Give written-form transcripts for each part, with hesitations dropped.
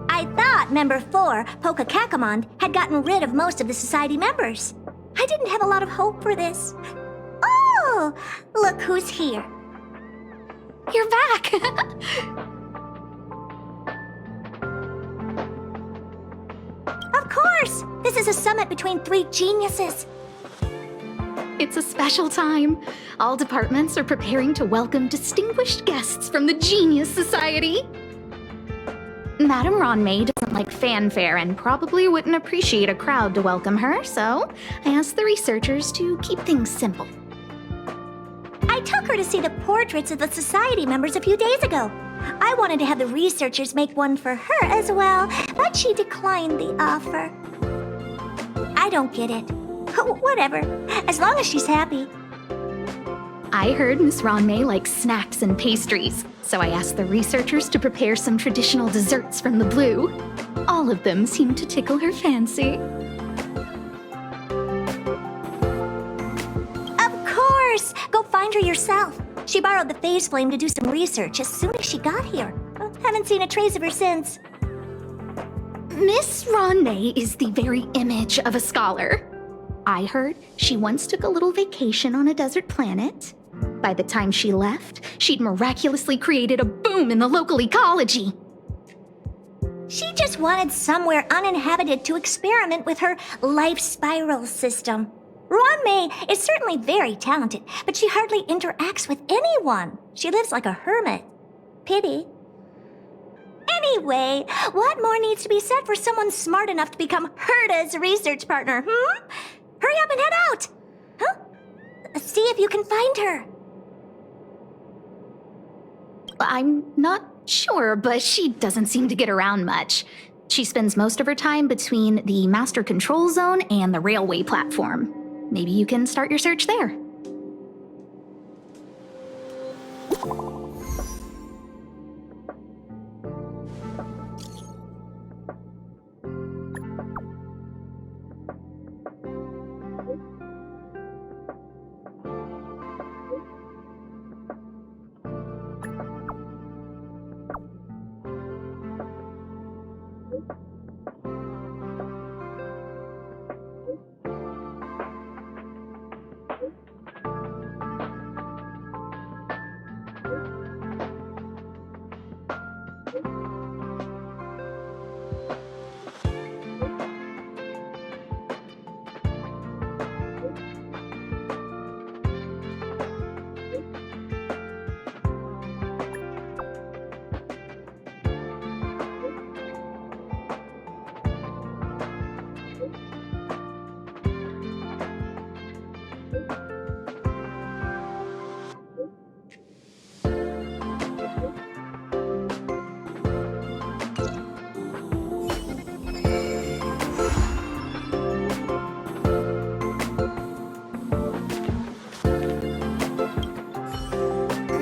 I thought Member 4, Pokakakamon, had gotten rid of most of the society members. I didn't have a lot of hope for this. Oh, look who's here. You're back! Of course! This is a summit between three geniuses. It's a special time. All departments are preparing to welcome distinguished guests from the Genius Society. Madame Ruan Mei doesn't like fanfare and probably wouldn't appreciate a crowd to welcome her, so I asked the researchers to keep things simple. I took her to see the portraits of the society members a few days ago. I wanted to have the researchers make one for her as well, but she declined the offer. I don't get it. Whatever, as long as she's happy. I heard Miss Ruan Mei likes snacks and pastries, so I asked the researchers to prepare some traditional desserts from the blue. All of them seemed to tickle her fancy. Of course! Go find her yourself. She borrowed the phase flame to do some research as soon as she got here. Haven't seen a trace of her since. Miss Ruan Mei is the very image of a scholar. I heard she once took a little vacation on a desert planet. By the time she left, she'd miraculously created a boom in the local ecology. She just wanted somewhere uninhabited to experiment with her life spiral system. Ruan Mei is certainly very talented, but she hardly interacts with anyone. She lives like a hermit. Pity. Anyway, what more needs to be said for someone smart enough to become Herta's research partner, Hurry up and head out! Huh? See if you can find her. I'm not sure, but she doesn't seem to get around much. She spends most of her time between the master control zone and the railway platform. Maybe you can start your search there.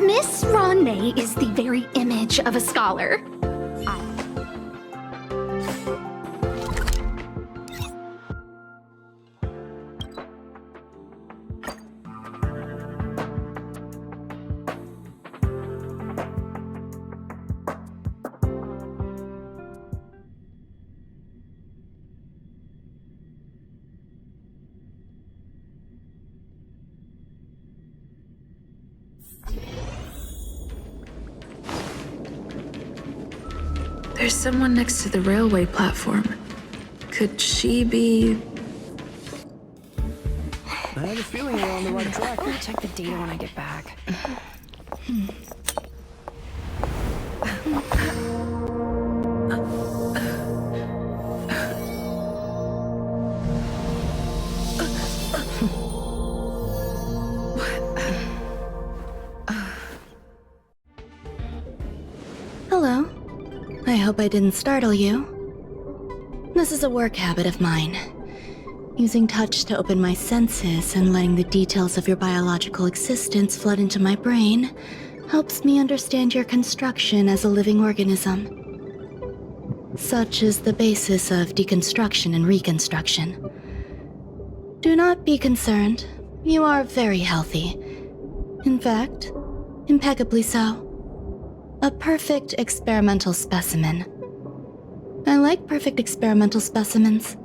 Miss Ruan Mei is the very image of a scholar. There's someone next to the railway platform. Could she be... I have a feeling we're on the right track. I'll check the data when I get back. Hello. I hope I didn't startle you. This is a work habit of mine. Using touch to open my senses and letting the details of your biological existence flood into my brain helps me understand your construction as a living organism. Such is the basis of deconstruction and reconstruction. Do not be concerned. You are very healthy. In fact, impeccably so. A perfect experimental specimen. I like perfect experimental specimens.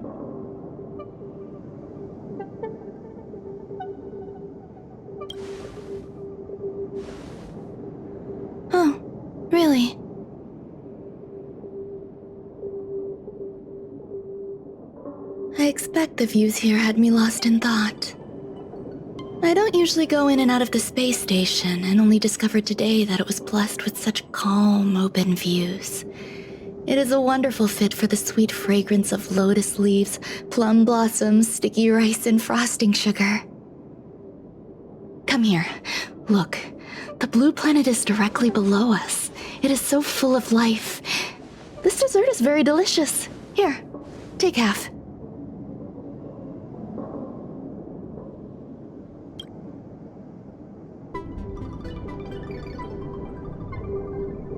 Oh, really? I expect the views here had me lost in thought. I don't usually go in and out of the space station, and only discovered today that it was blessed with such calm, open views. It is a wonderful fit for the sweet fragrance of lotus leaves, plum blossoms, sticky rice, and frosting sugar. Come here. Look. The blue planet is directly below us. It is so full of life. This dessert is very delicious. Here, take half.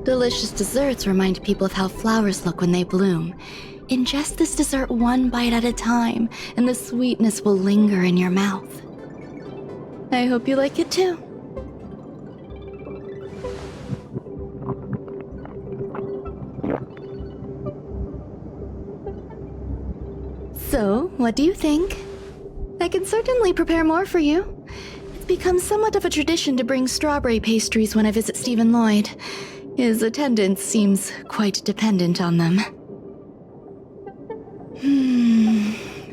Delicious desserts remind people of how flowers look when they bloom. Ingest this dessert one bite at a time, and the sweetness will linger in your mouth. I hope you like it too. So, what do you think? I can certainly prepare more for you. It's become somewhat of a tradition to bring strawberry pastries when I visit Stephen Lloyd. His attendance seems quite dependent on them.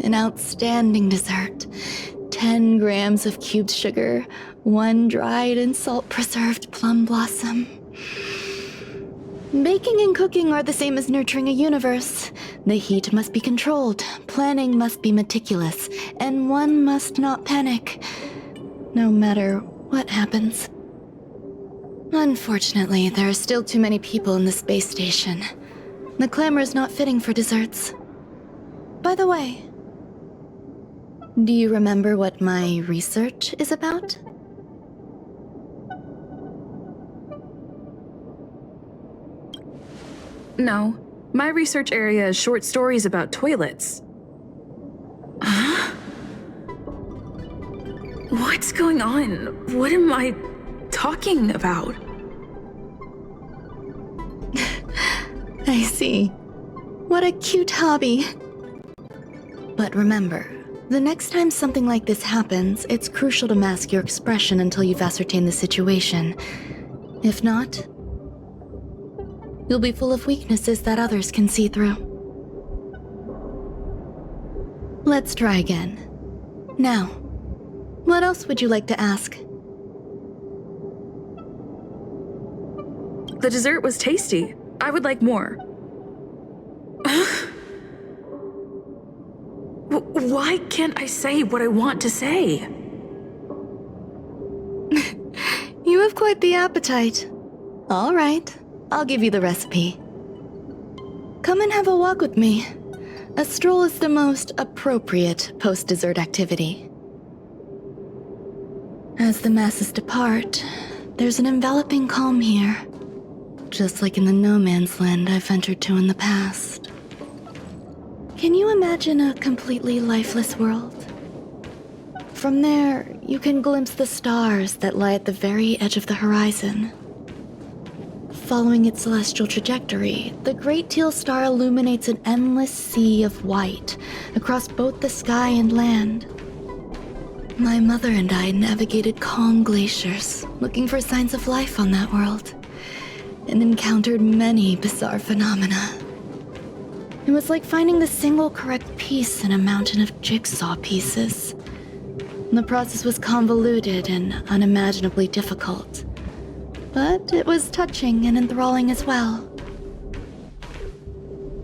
An outstanding dessert. 10 grams of cubed sugar, 1 dried and salt-preserved plum blossom. Baking and cooking are the same as nurturing a universe. The heat must be controlled, planning must be meticulous, and one must not panic, no matter what happens. Unfortunately, there are still too many people in the space station. The clamor is not fitting for desserts. By the way, do you remember what my research is about? No. My research area is short stories about toilets. Huh? What's going on? What am I talking about? I see. What a cute hobby. But remember, the next time something like this happens, it's crucial to mask your expression until you've ascertained the situation. If not, you'll be full of weaknesses that others can see through. Let's try again. Now, what else would you like to ask? The dessert was tasty. I would like more. Why can't I say what I want to say? You have quite the appetite. All right, I'll give you the recipe. Come and have a walk with me. A stroll is the most appropriate post-dessert activity. As the masses depart, there's an enveloping calm here, just like in the no man's land I've ventured to in the past. Can you imagine a completely lifeless world? From there, you can glimpse the stars that lie at the very edge of the horizon. Following its celestial trajectory, the Great Teal Star illuminates an endless sea of white across both the sky and land. My mother and I navigated calm glaciers, looking for signs of life on that world, and encountered many bizarre phenomena. It was like finding the single correct piece in a mountain of jigsaw pieces. The process was convoluted and unimaginably difficult, but it was touching and enthralling as well.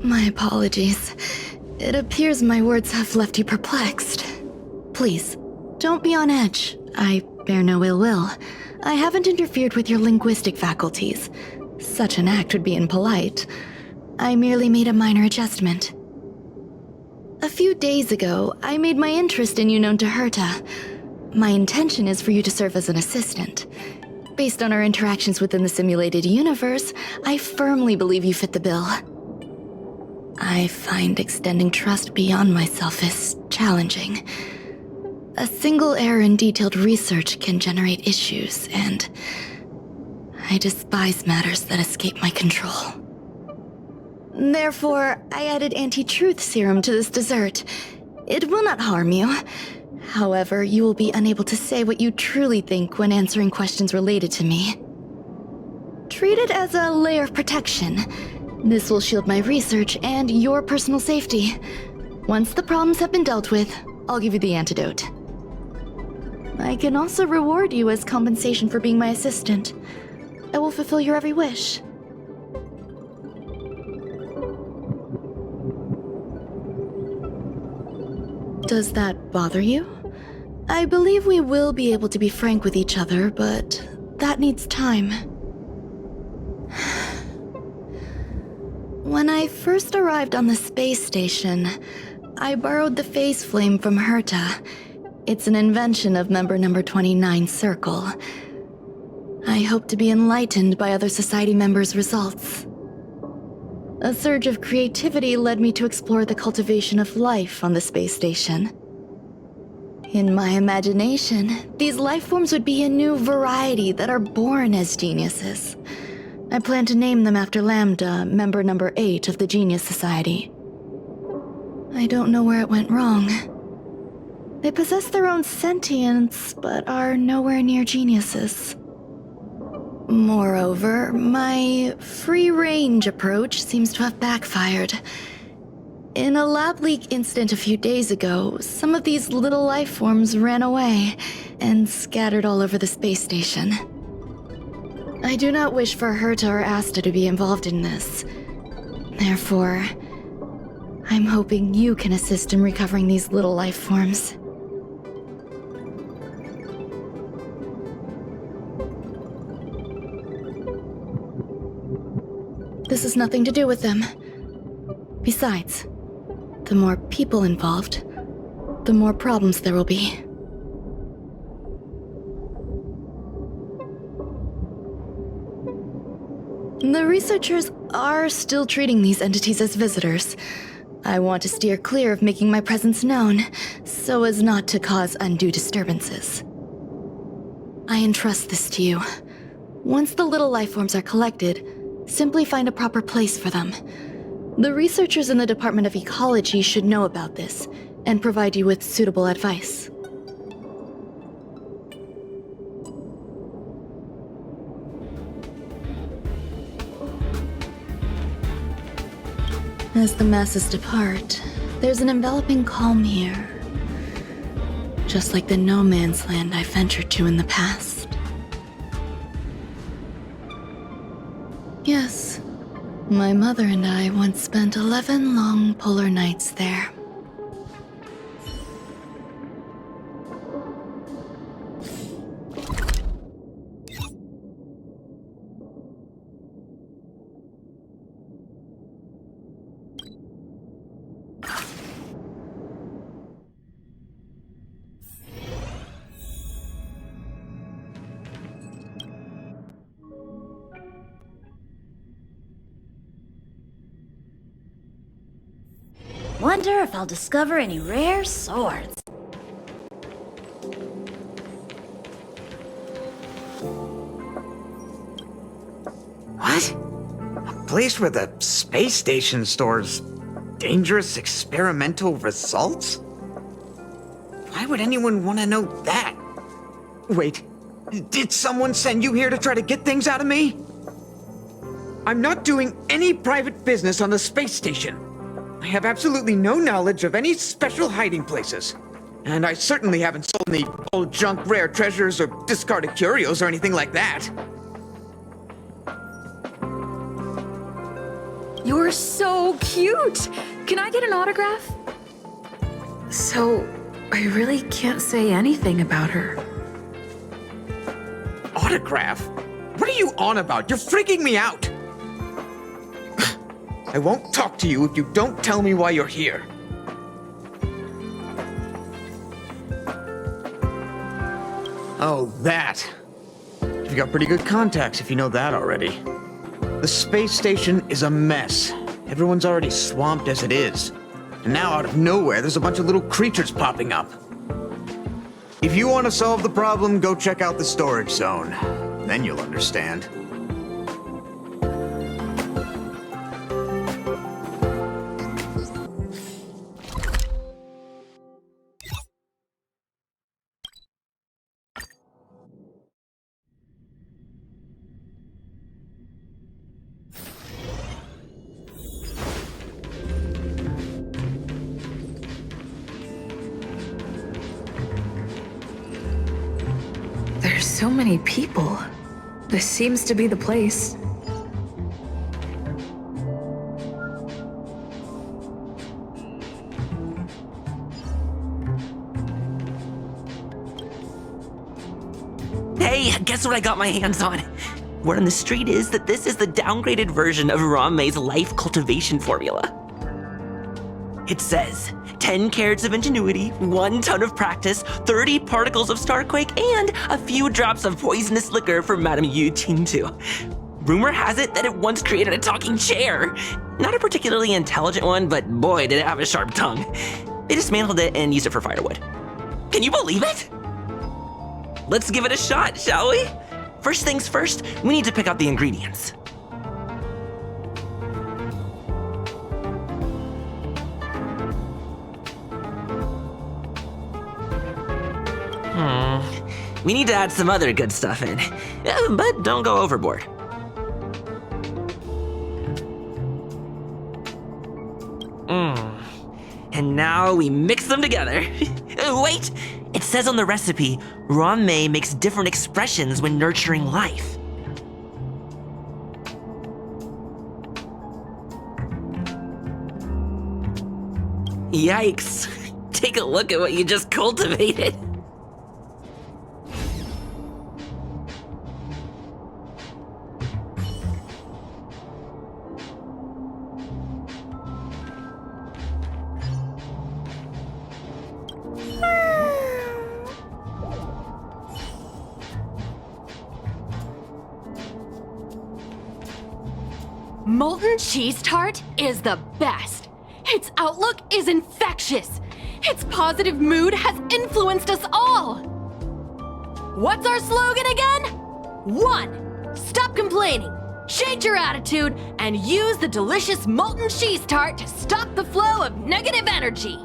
My apologies. It appears my words have left you perplexed. Please, don't be on edge. I bear no ill will. I haven't interfered with your linguistic faculties. Such an act would be impolite. I merely made a minor adjustment. A few days ago, I made my interest in you known to Herta. My intention is for you to serve as an assistant. Based on our interactions within the simulated universe, I firmly believe you fit the bill. I find extending trust beyond myself is challenging. A single error in detailed research can generate issues, and I despise matters that escape my control. Therefore, I added anti-truth serum to this dessert. It will not harm you. However, you will be unable to say what you truly think when answering questions related to me. Treat it as a layer of protection. This will shield my research and your personal safety. Once the problems have been dealt with, I'll give you the antidote. I can also reward you as compensation for being my assistant. I will fulfill your every wish. Does that bother you? I believe we will be able to be frank with each other, but that needs time. When I first arrived on the space station, I borrowed the phase flame from Herta. It's an invention of member number 29 Circle. I hope to be enlightened by other society members' results. A surge of creativity led me to explore the cultivation of life on the space station. In my imagination, these life forms would be a new variety that are born as geniuses. I plan to name them after Lambda, member number 8 of the Genius Society. I don't know where it went wrong. They possess their own sentience, but are nowhere near geniuses. Moreover, my free-range approach seems to have backfired. In a lab leak incident a few days ago, some of these little life forms ran away and scattered all over the space station. I do not wish for Herta or Asta to be involved in this. Therefore, I'm hoping you can assist in recovering these little life forms. This has nothing to do with them. Besides, the more people involved, the more problems there will be. The researchers are still treating these entities as visitors. I want to steer clear of making my presence known, so as not to cause undue disturbances. I entrust this to you. Once the little life forms are collected, simply find a proper place for them. The researchers in the Department of Ecology should know about this, and provide you with suitable advice. As the masses depart, there's an enveloping calm here. Just like the no-man's land I ventured to in the past. Yes, my mother and I once spent 11 long polar nights there. Wonder if I'll discover any rare swords. What? A place where the space station stores dangerous experimental results? Why would anyone want to know that? Wait, did someone send you here to try to get things out of me? I'm not doing any private business on the space station. I have absolutely no knowledge of any special hiding places. And I certainly haven't sold any old junk rare treasures or discarded curios or anything like that. You're so cute! Can I get an autograph? So, I really can't say anything about her. Autograph? What are you on about? You're freaking me out! I won't talk to you if you don't tell me why you're here. Oh, that. You've got pretty good contacts if you know that already. The space station is a mess. Everyone's already swamped as it is. And now out of nowhere, there's a bunch of little creatures popping up. If you want to solve the problem, go check out the storage zone. Then you'll understand. There's so many people. This seems to be the place. Hey, guess what I got my hands on? Word on the street is that this is the downgraded version of Ruan Mei's life cultivation formula. It says 10 carats of ingenuity, 1 ton of practice, 30 particles of starquake, and a few drops of poisonous liquor for Madame Yu Qingtu. Rumor has it that it once created a talking chair. Not a particularly intelligent one, but boy, did it have a sharp tongue. They dismantled it and used it for firewood. Can you believe it? Let's give it a shot, shall we? First things first, we need to pick out the ingredients. We need to add some other good stuff in, but don't go overboard. And now we mix them together. Wait! It says on the recipe, Ruan Mei makes different expressions when nurturing life. Yikes! Take a look at what you just cultivated. Molten cheese tart is the best. Its outlook is infectious. Its positive mood has influenced us all. What's our slogan again? 1. Stop complaining, change your attitude, and use the delicious molten cheese tart to stop the flow of negative energy.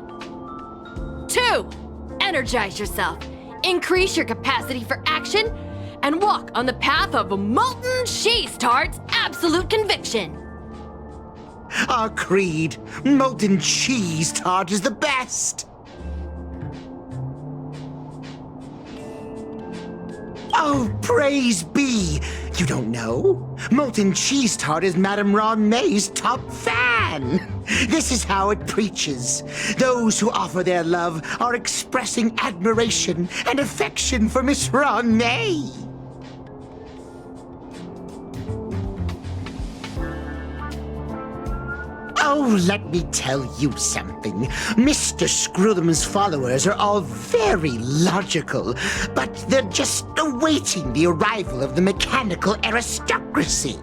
2. Energize yourself, increase your capacity for action, and walk on the path of molten cheese tart's absolute conviction. Our creed, molten cheese tart is the best. Oh, praise be! You don't know? Molten cheese tart is Madame Ruan Mei's top fan. This is how it preaches. Those who offer their love are expressing admiration and affection for Miss Ruan Mei. Oh, let me tell you something. Mr. Screwthum's followers are all very logical, but they're just awaiting the arrival of the mechanical aristocracy.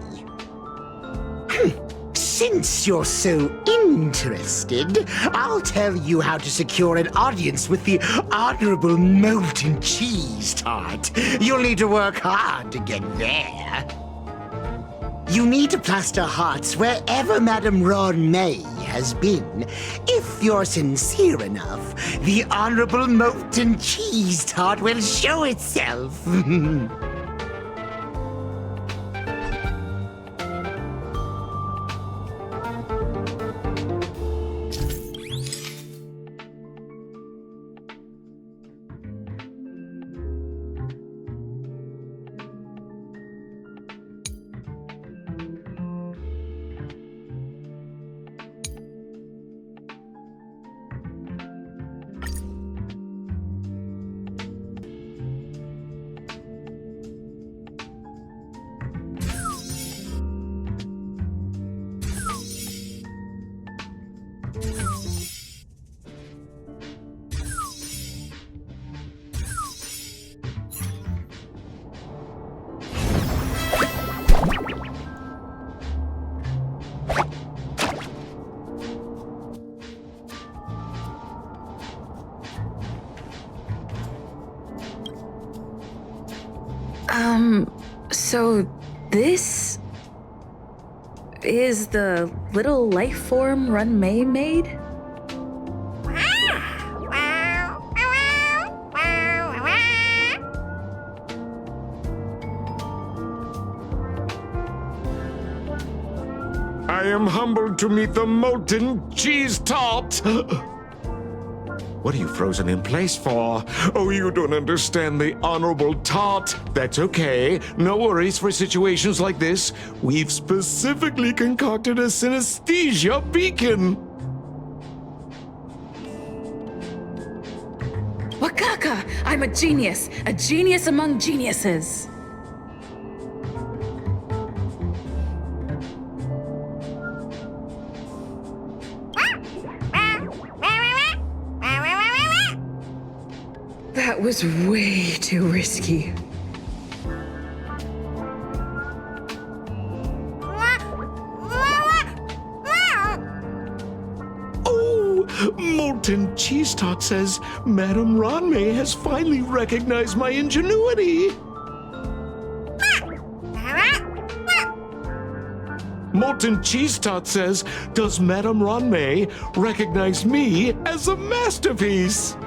Since you're so interested, I'll tell you how to secure an audience with the Honorable Molten Cheese Tart. You'll need to work hard to get there. You need to plaster hearts wherever Madame Ruan Mei has been. If you're sincere enough, the Honorable Molten Cheese Tart will show itself. So this is the little life form Ruan Mei made? I am humbled to meet the molten cheese tart. What are you frozen in place for? Oh, you don't understand the honorable tart. That's okay. No worries for situations like this. We've specifically concocted a synesthesia beacon. Wakaka! I'm a genius among geniuses. That was way too risky. Oh, molten cheese tart says Madame Ruan Mei has finally recognized my ingenuity. Molten cheese tart says, does Madame Ruan Mei recognize me as a masterpiece?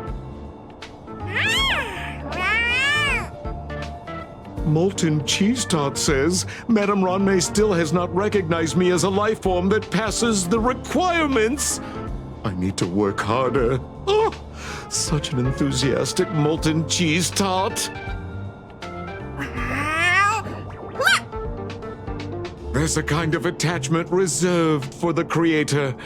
Molten cheese tart says, Madame Ruan Mei still has not recognized me as a life form that passes the requirements. I need to work harder. Oh, such an enthusiastic molten cheese tart. There's a kind of attachment reserved for the creator.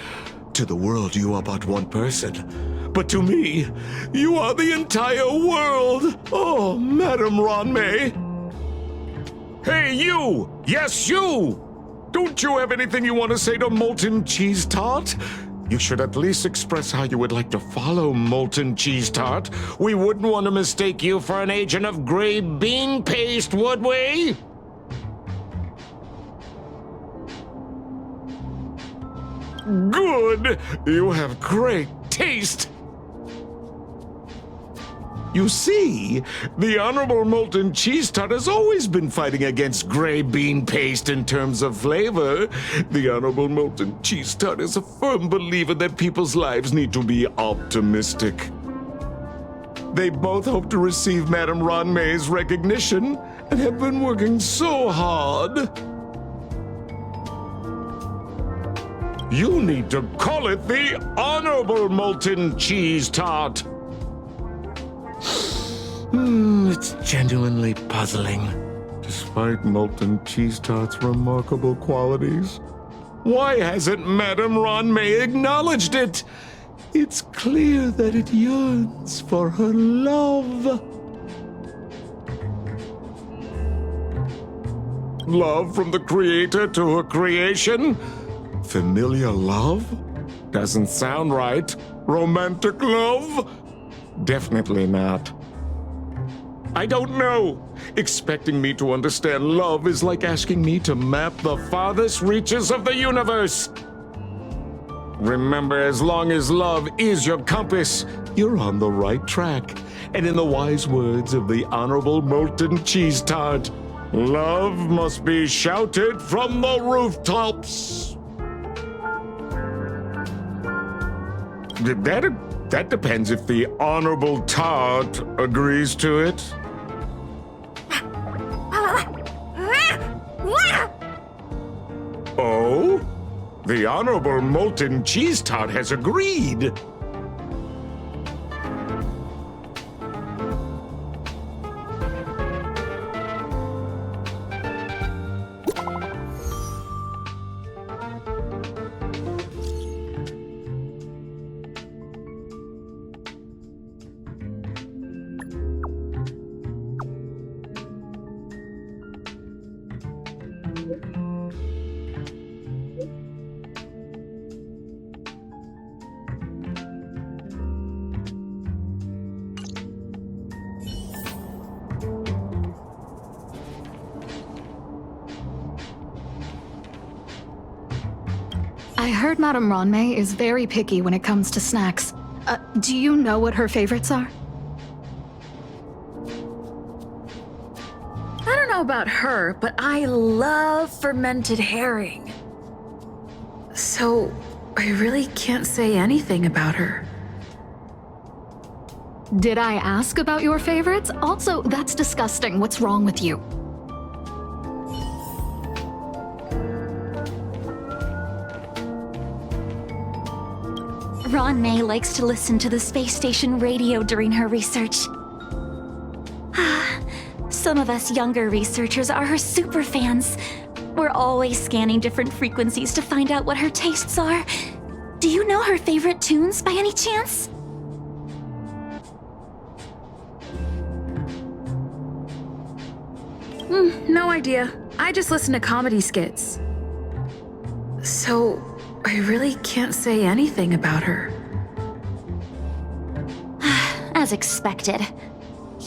To the world, you are but one person. But to me, you are the entire world. Oh, Madame Ruan Mei. Hey, you! Yes, you! Don't you have anything you want to say to Molten Cheese Tart? You should at least express how you would like to follow Molten Cheese Tart. We wouldn't want to mistake you for an agent of gray bean paste, would we? Good! You have great taste! You see, the Honorable Molten Cheese Tart has always been fighting against gray bean paste in terms of flavor. The Honorable Molten Cheese Tart is a firm believer that people's lives need to be optimistic. They both hope to receive Madame Ruan Mei's recognition and have been working so hard. You need to call it the Honorable Molten Cheese Tart. It's genuinely puzzling. Despite Molten Cheese Tart's remarkable qualities, why hasn't Madame Ruan Mei acknowledged it? It's clear that it yearns for her love. Love from the creator to her creation? Familiar love? Doesn't sound right. Romantic love? Definitely not. I don't know. Expecting me to understand love is like asking me to map the farthest reaches of the universe. Remember, as long as love is your compass, you're on the right track. And in the wise words of the Honorable Molten Cheese Tart, love must be shouted from the rooftops. That depends if the Honorable Tart agrees to it. Oh? The Honorable Molten Cheese Tart has agreed. I heard Madame Ruan Mei is very picky when it comes to snacks. Do you know what her favorites are? about her, but I love fermented herring. So, I really can't say anything about her. Did I ask about your favorites? Also, that's disgusting. What's wrong with you? Ruan Mei likes to listen to the space station radio during her research. Some of us younger researchers are her super fans. We're always scanning different frequencies to find out what her tastes are. Do you know her favorite tunes by any chance? No idea. I just listen to comedy skits. So, I really can't say anything about her. As expected.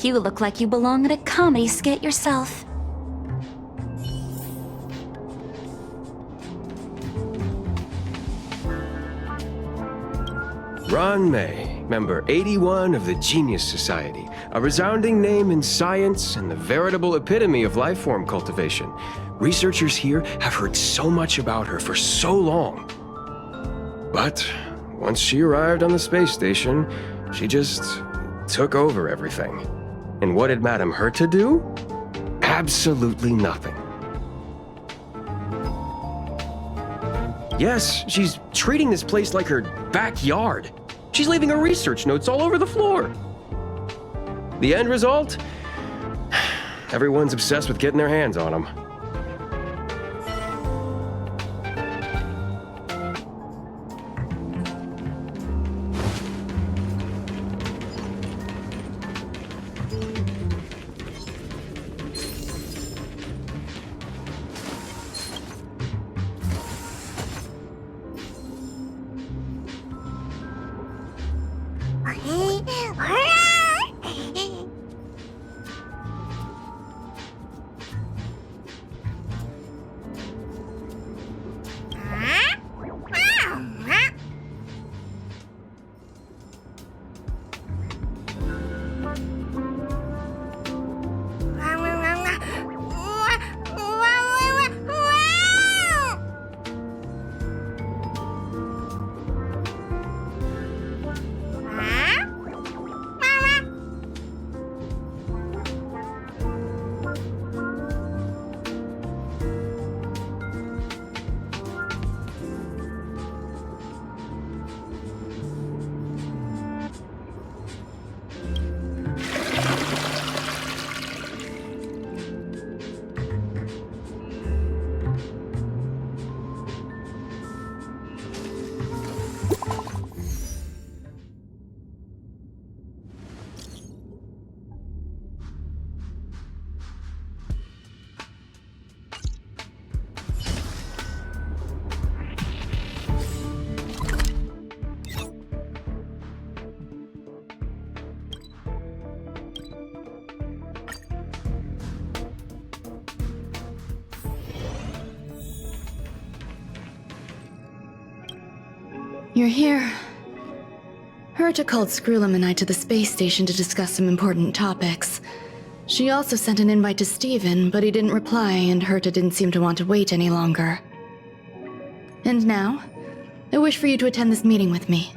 You look like you belong in a comedy skit yourself. Ruan Mei, member 81 of the Genius Society, a resounding name in science and the veritable epitome of lifeform cultivation. Researchers here have heard so much about her for so long. But once she arrived on the space station, she just took over everything. And what did Madame Herta do? Absolutely nothing. Yes, she's treating this place like her backyard. She's leaving her research notes all over the floor. The end result? Everyone's obsessed with getting their hands on them. You're here. Herta called Screwlum and I to the space station to discuss some important topics. She also sent an invite to Steven, but he didn't reply, and Herta didn't seem to want to wait any longer. And now, I wish for you to attend this meeting with me.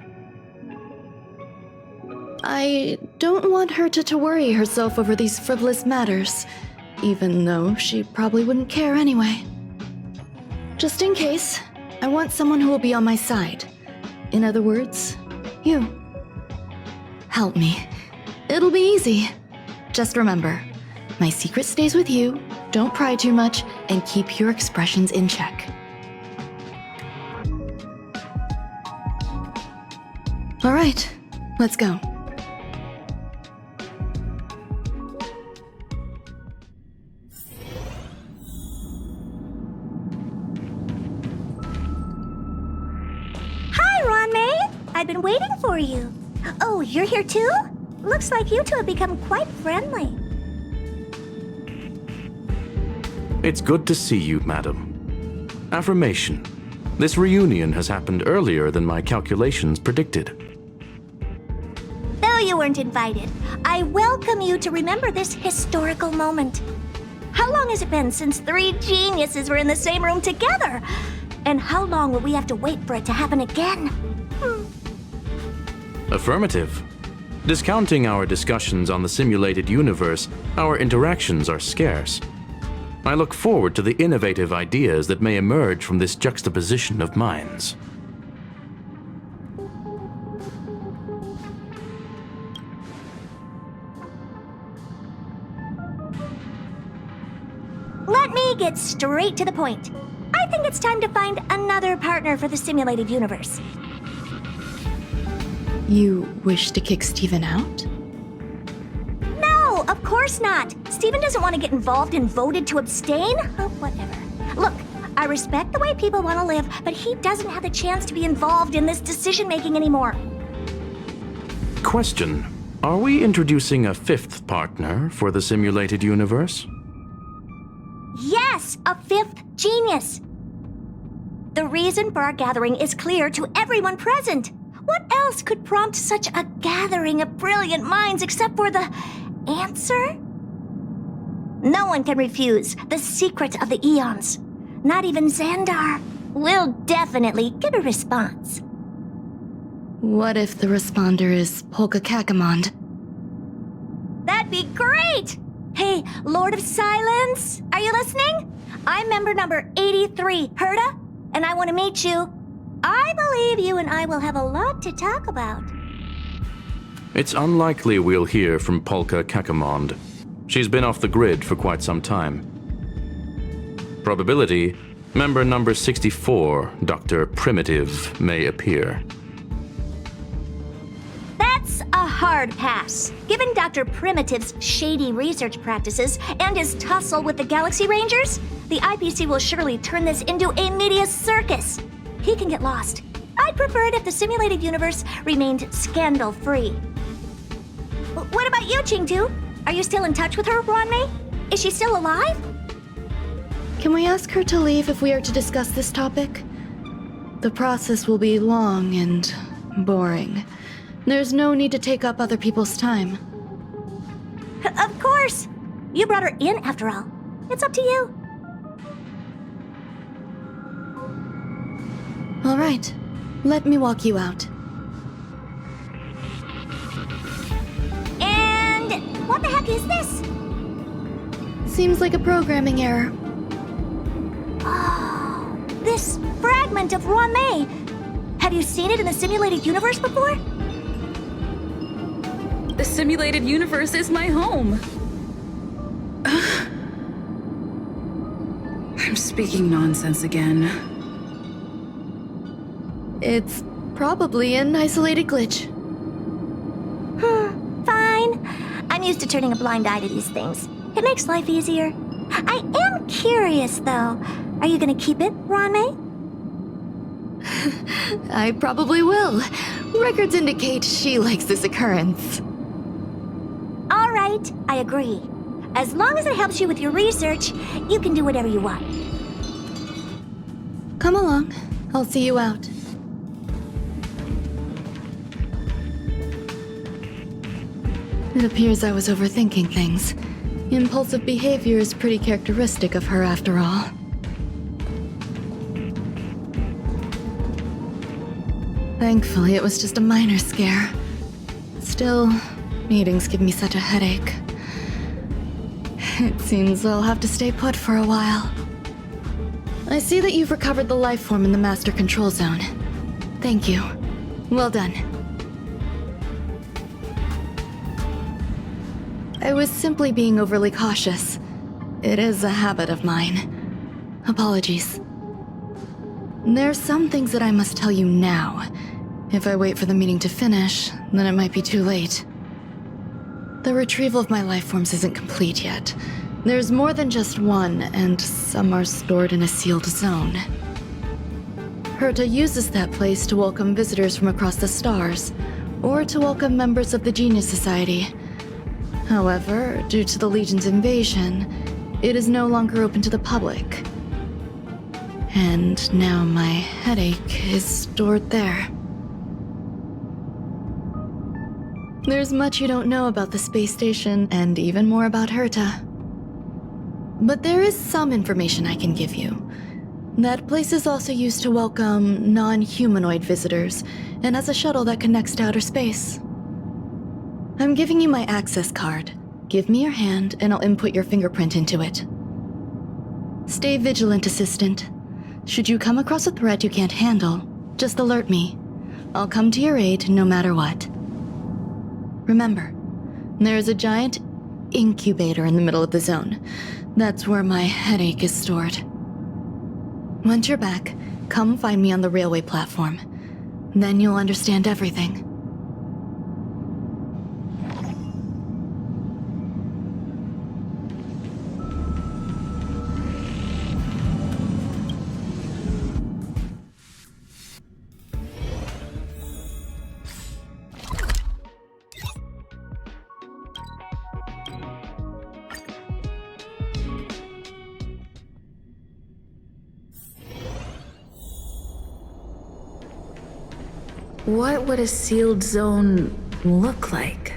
I don't want Herta to worry herself over these frivolous matters, even though she probably wouldn't care anyway. Just in case, I want someone who will be on my side. In other words, you. Help me. It'll be easy. Just remember, my secret stays with you, don't pry too much, and keep your expressions in check. All right, let's go. Hi, Ruan Mei! I've been waiting for you. Oh, you're here too? Looks like you two have become quite friendly. It's good to see you, madam. Affirmation. This reunion has happened earlier than my calculations predicted. Though you weren't invited, I welcome you to remember this historical moment. How long has it been since 3 geniuses were in the same room together? And how long will we have to wait for it to happen again? Affirmative. Discounting our discussions on the simulated universe, our interactions are scarce. I look forward to the innovative ideas that may emerge from this juxtaposition of minds. Let me get straight to the point. I think it's time to find another partner for the simulated universe. You wish to kick Steven out? No, of course not. Steven doesn't want to get involved and voted to abstain? Oh, whatever. Look, I respect the way people want to live, but he doesn't have the chance to be involved in this decision-making anymore. Question. Are we introducing a 5th partner for the simulated universe? Yes, a 5th genius. The reason for our gathering is clear to everyone present. What else could prompt such a gathering of brilliant minds except for the answer? No one can refuse the secret of the eons. Not even Xandar. We'll definitely get a response. What if the responder is Polka Kakamond? That'd be great! Hey, Lord of Silence, are you listening? I'm member number 83, Herta, and I want to meet you. I believe you and I will have a lot to talk about. It's unlikely we'll hear from Polka Kakamond. She's been off the grid for quite some time. Probability, member number 64, Dr. Primitive, may appear. That's a hard pass. Given Dr. Primitive's shady research practices and his tussle with the Galaxy Rangers, the IPC will surely turn this into a media circus. He can get lost. I'd prefer it if the simulated universe remained scandal-free. What about you, Chengdu? Are you still in touch with her, Ruan Mei? Is she still alive? Can we ask her to leave if we are to discuss this topic? The process will be long and boring. There's no need to take up other people's time. Of course! You brought her in, after all. It's up to you. All right, let me walk you out. And what the heck is this? Seems like a programming error. Oh, this fragment of Ruan Mei. Have you seen it in the simulated universe before? The simulated universe is my home. I'm speaking nonsense again. It's probably an isolated glitch. Fine. I'm used to turning a blind eye to these things. It makes life easier. I am curious, though. Are you gonna keep it, Ruan Mei? I probably will. Records indicate she likes this occurrence. All right, I agree. As long as it helps you with your research, you can do whatever you want. Come along. I'll see you out. It appears I was overthinking things. Impulsive behavior is pretty characteristic of her after all. Thankfully, it was just a minor scare. Still, meetings give me such a headache. It seems I'll have to stay put for a while. I see that you've recovered the life form in the Master Control Zone. Thank you. Well done. I was simply being overly cautious. It is a habit of mine. Apologies. There's some things that I must tell you now. If I wait for the meeting to finish, then it might be too late. The retrieval of my life forms isn't complete yet. There's more than just one, and some are stored in a sealed zone. Herta uses that place to welcome visitors from across the stars, or to welcome members of the Genius Society. However, due to the Legion's invasion, it is no longer open to the public. And now my headache is stored there. There's much you don't know about the space station, and even more about Herta. But there is some information I can give you. That place is also used to welcome non-humanoid visitors, and has a shuttle that connects to outer space. I'm giving you my access card. Give me your hand, and I'll input your fingerprint into it. Stay vigilant, Assistant. Should you come across a threat you can't handle, just alert me. I'll come to your aid no matter what. Remember, there is a giant incubator in the middle of the zone. That's where my headache is stored. Once you're back, come find me on the railway platform. Then you'll understand everything. What would a sealed zone look like?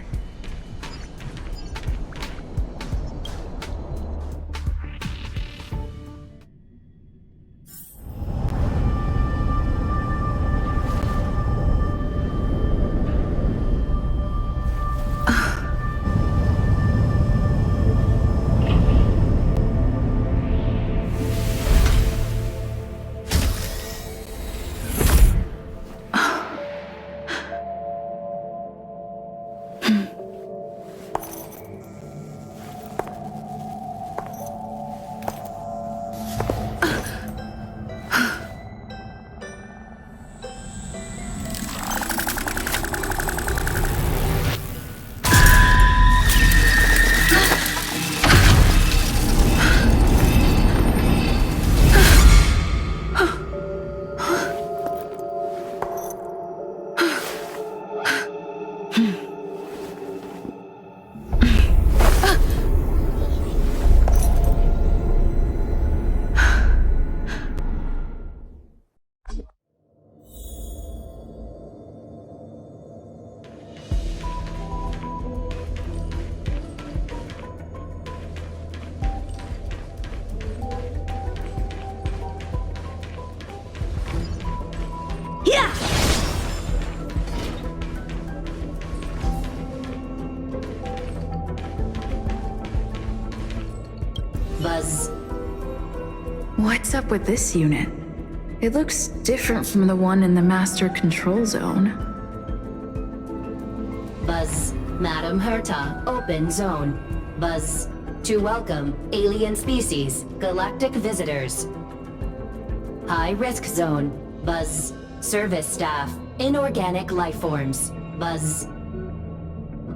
Buzz. What's up with this unit? It looks different from the one in the master control zone. Buzz. Madam Herta, open zone. Buzz. To welcome alien species, galactic visitors. High risk zone. Buzz. Service staff, inorganic life forms. Buzz.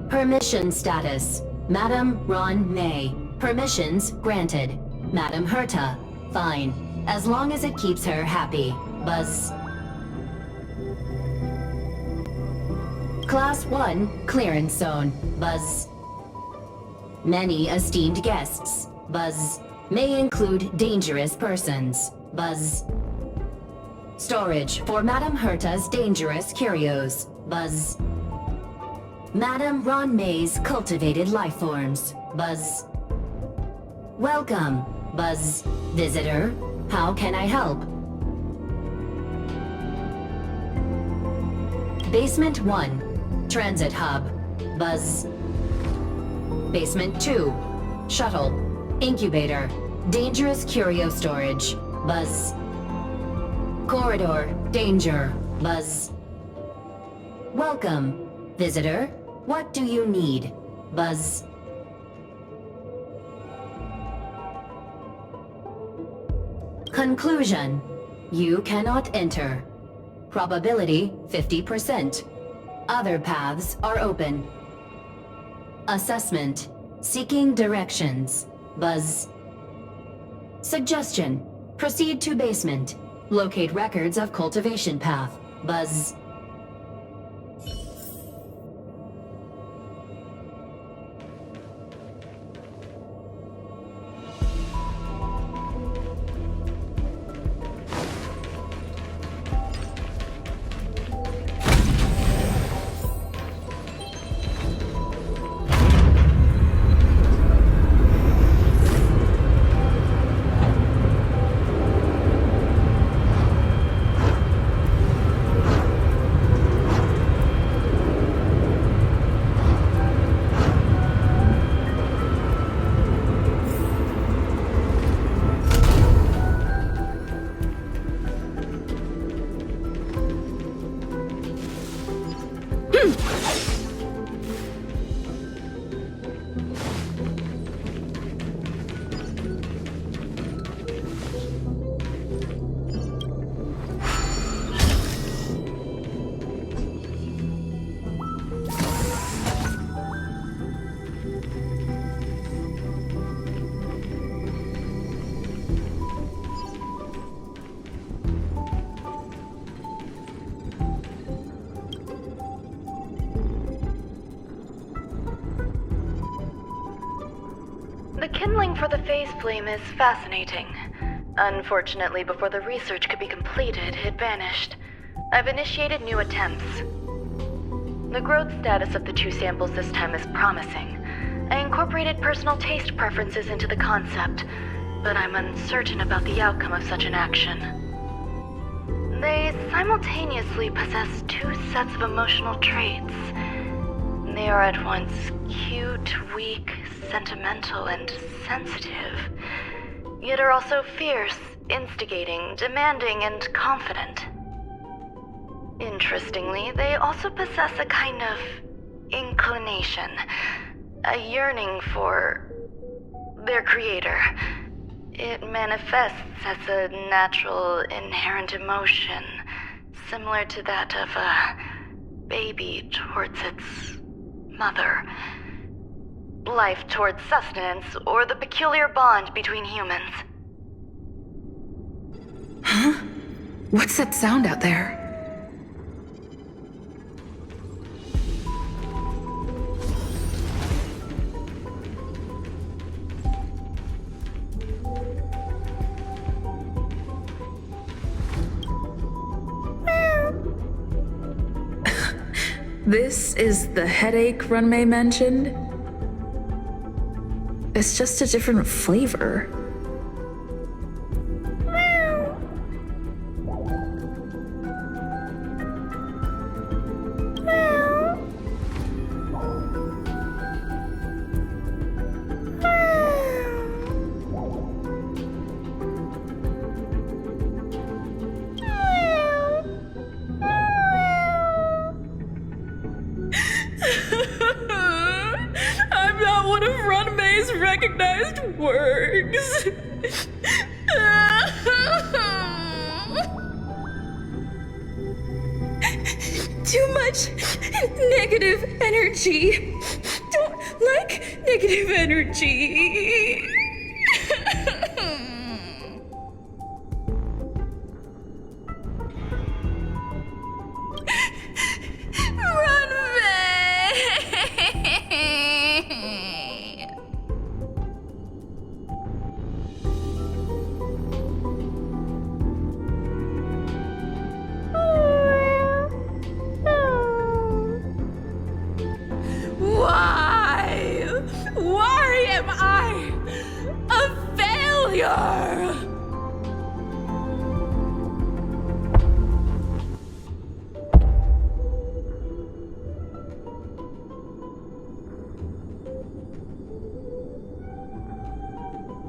Permission status. Madam Ruan Mei. Permissions granted. Madam Herta. Fine. As long as it keeps her happy. Buzz. Class 1 clearance zone. Buzz. Many esteemed guests. Buzz. May include dangerous persons. Buzz. Storage for Madam Herta's dangerous curios. Buzz. Madam Ruan Mei's cultivated life forms. Buzz. Welcome, Buzz. Visitor, how can I help? Basement 1, Transit Hub. Buzz. Basement 2, Shuttle. Incubator. Dangerous curio storage. Buzz. Corridor. Danger. Buzz. Welcome, visitor. What do you need? Buzz. Conclusion. You cannot enter. Probability 50%. Other paths are open. Assessment. Seeking directions. Buzz. Suggestion. Proceed to basement. Locate records of cultivation path. Buzz. The kindling for the phase flame is fascinating. Unfortunately, before the research could be completed, it vanished. I've initiated new attempts. The growth status of the two samples this time is promising. I incorporated personal taste preferences into the concept, but I'm uncertain about the outcome of such an action. They simultaneously possess two sets of emotional traits. They are at once cute, weak, sentimental, and sensitive, yet are also fierce, instigating, demanding, and confident. Interestingly, they also possess a kind of inclination, a yearning for their creator. It manifests as a natural, inherent emotion, similar to that of a baby towards its mother. Life towards sustenance, or the peculiar bond between humans. Huh? What's that sound out there? This is the headache Ruan Mei mentioned? It's just a different flavor. I'm not one of Ruan Mei's recognized works. Too much negative energy. Don't like negative energy. Ruan Mei! Why? Why am I a failure?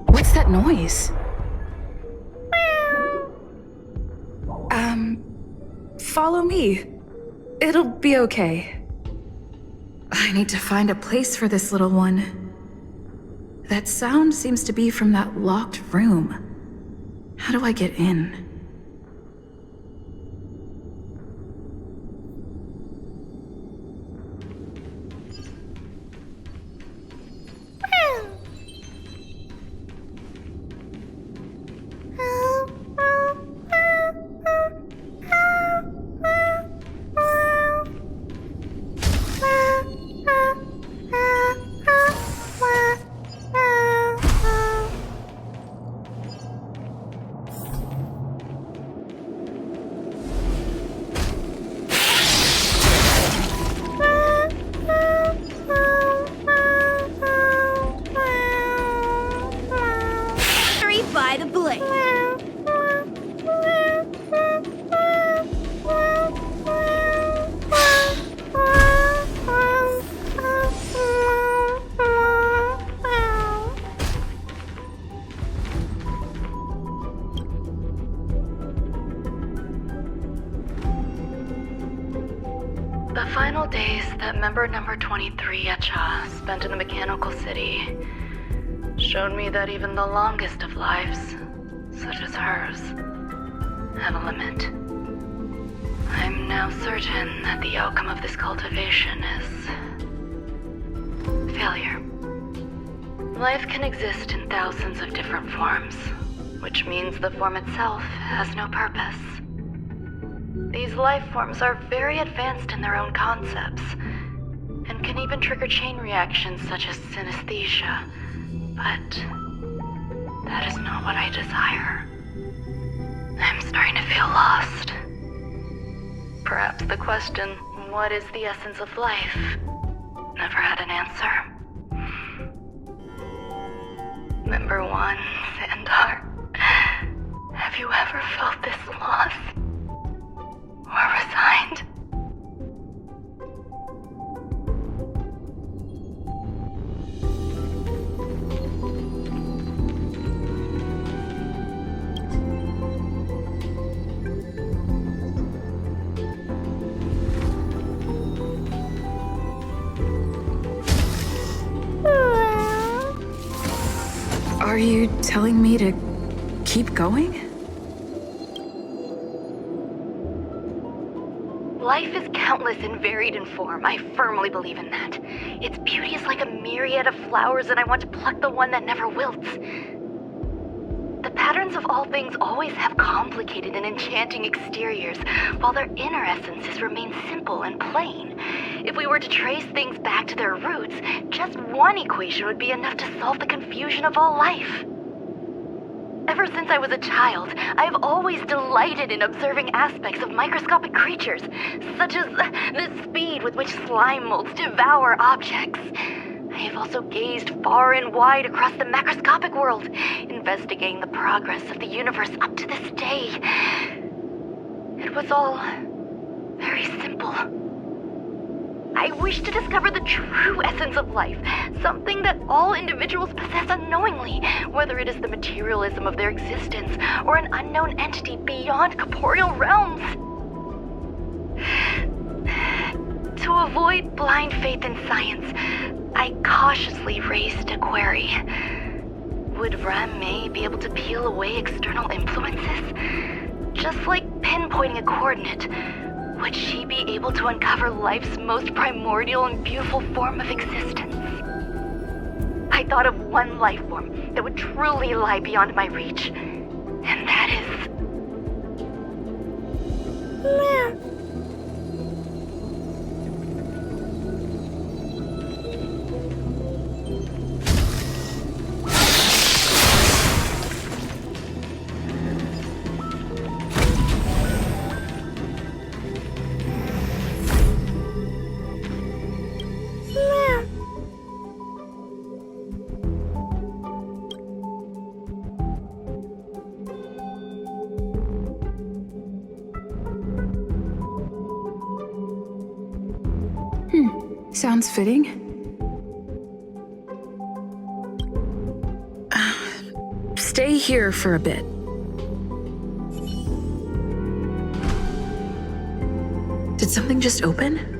What's that noise? Follow me. It'll be okay. I need to find a place for this little one. That sound seems to be from that locked room. How do I get in? By the blade. The final days that member number 23 Echa spent in the mechanical city showed me that even the longest of lives, such as hers, have a limit. I'm now certain that the outcome of this cultivation is failure. Life can exist in thousands of different forms, which means the form itself has no purpose. These life forms are very advanced in their own concepts, and can even trigger chain reactions such as synesthesia, But that is not what I desire. I'm starting to feel lost. Perhaps the question, what is the essence of life, never had an answer. Number 1, Sandar. Have you ever felt this loss? Or resigned? Are you telling me to keep going? Life is countless and varied in form. I firmly believe in that. Its beauty is like a myriad of flowers, and I want to pluck the one that never wilts. The patterns of all things always have complicated and enchanting exteriors, while their inner essences remain simple and plain. If we were to trace things back to their roots, just one equation would be enough to solve the confusion of all life. Ever since I was a child, I have always delighted in observing aspects of microscopic creatures, such as the speed with which slime molds devour objects. I have also gazed far and wide across the macroscopic world, investigating the progress of the universe up to this day. It was all very simple. I wish to discover the true essence of life, something that all individuals possess unknowingly, whether it is the materialism of their existence or an unknown entity beyond corporeal realms. To avoid blind faith in science, I cautiously raised a query. Would Ruan Mei be able to peel away external influences? Just like pinpointing a coordinate, would she be able to uncover life's most primordial and beautiful form of existence? I thought of one life form that would truly lie beyond my reach, and that is... Sounds fitting. Stay here for a bit. Did something just open?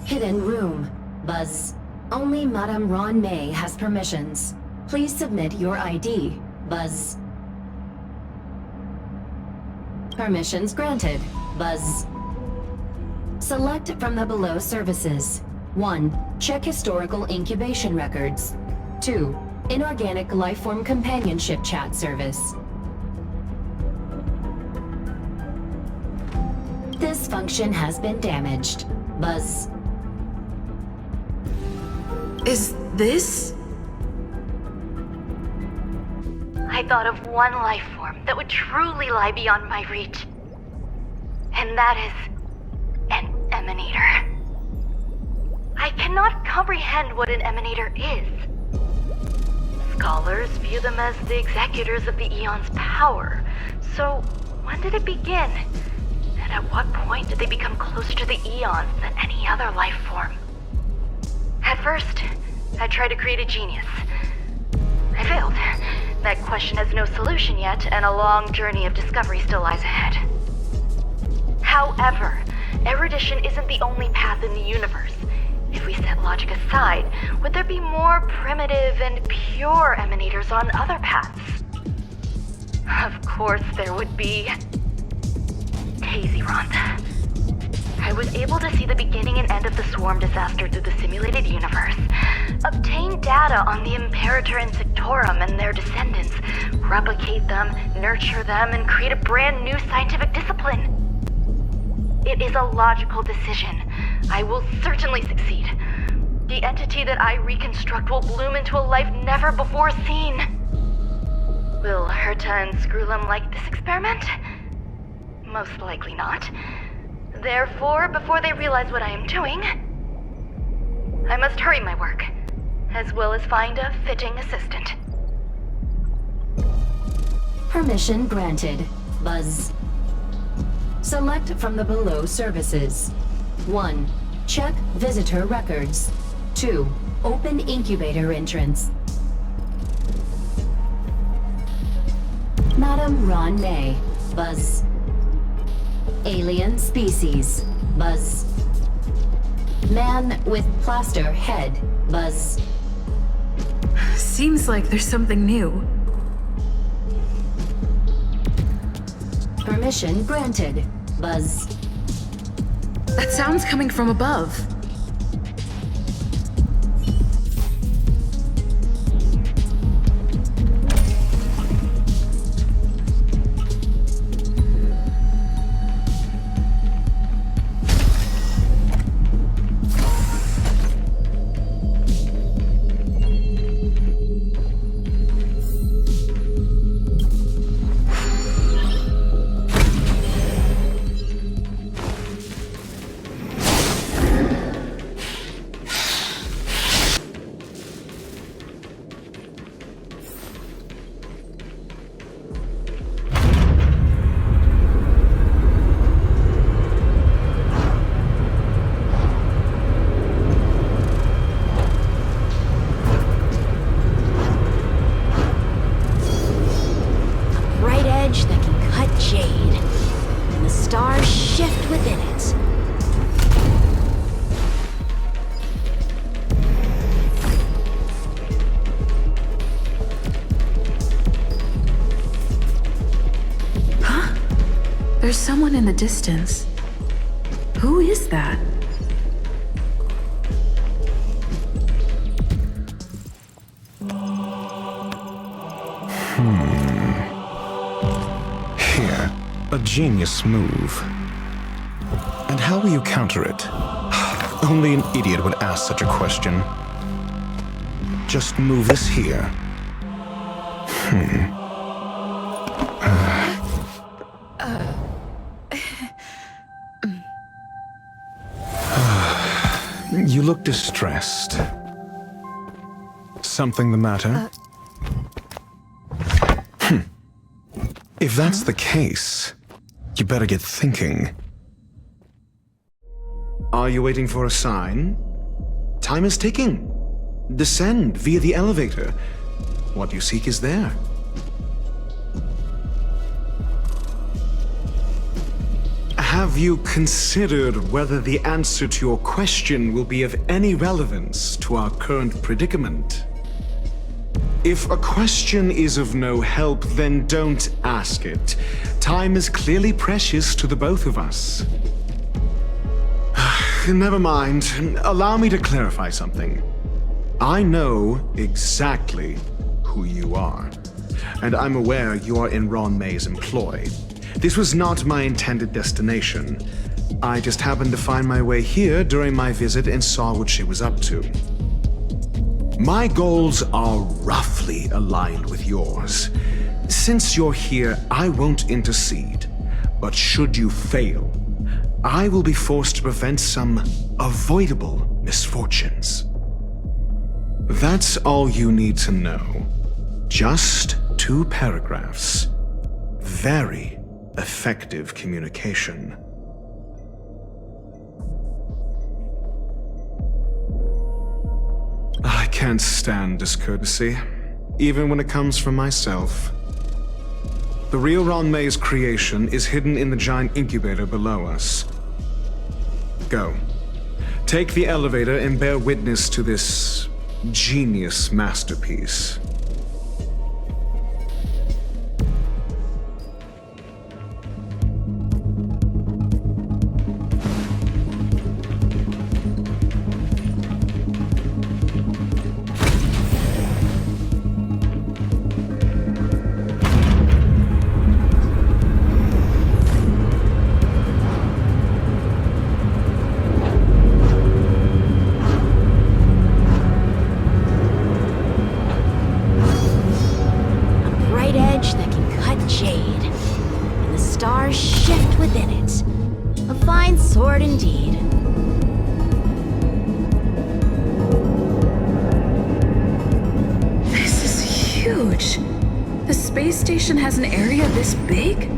Hidden room. Buzz. Only Madame Ruan Mei has permissions. Please submit your ID. Buzz. Permissions granted. Buzz. Select from the below services. 1. Check historical incubation records. 2. Inorganic lifeform companionship chat service. This function has been damaged. Buzz. Is this? I thought of one life form that would truly lie beyond my reach. And that is... an emanator. I cannot comprehend what an emanator is. Scholars view them as the executors of the Eon's power. So, when did it begin? And at what point did they become closer to the Eons than any other life form? At first, I tried to create a genius. I failed. That question has no solution yet, and a long journey of discovery still lies ahead. However, erudition isn't the only path in the universe. If we set logic aside, would there be more primitive and pure emanators on other paths? Of course there would be. Hazy-Ront. I was able to see the beginning and end of the swarm disaster through the simulated universe, obtain data on the Imperator and Sectorum and their descendants, replicate them, nurture them, and create a brand new scientific discipline. It is a logical decision. I will certainly succeed. The entity that I reconstruct will bloom into a life never before seen. Will Herta and Screwlum like this experiment? Most likely not. Therefore, before they realize what I am doing, I must hurry my work, as well as find a fitting assistant. Permission granted. Buzz. Select from the below services. 1. Check visitor records. 2. Open incubator entrance. Madam Ruan Mei. Buzz. Alien species. Buzz. Man with plaster head. Buzz. Seems like there's something new. Permission granted. Buzz. That sound's coming from above. There's someone in the distance. Who is that? Here, a genius move. And how will you counter it? Only an idiot would ask such a question. Just move this here. You look distressed. Something the matter? If that's the case, you better get thinking. Are you waiting for a sign? Time is ticking. Descend via the elevator. What you seek is there. Have you considered whether the answer to your question will be of any relevance to our current predicament? If a question is of no help, then don't ask it. Time is clearly precious to the both of us. Never mind. Allow me to clarify something. I know exactly who you are, and I'm aware you are in Ruan Mei's employ. This was not my intended destination. I just happened to find my way here during my visit and saw what she was up to. My goals are roughly aligned with yours. Since you're here, I won't intercede. But should you fail, I will be forced to prevent some avoidable misfortunes. That's all you need to know. Just 2 paragraphs. Very effective communication. I can't stand discourtesy, even when it comes from myself. The real Ruan Mei's creation is hidden in the giant incubator below us. Go. Take the elevator and bear witness to this genius masterpiece. Sword indeed. This is huge. The space station has an area this big?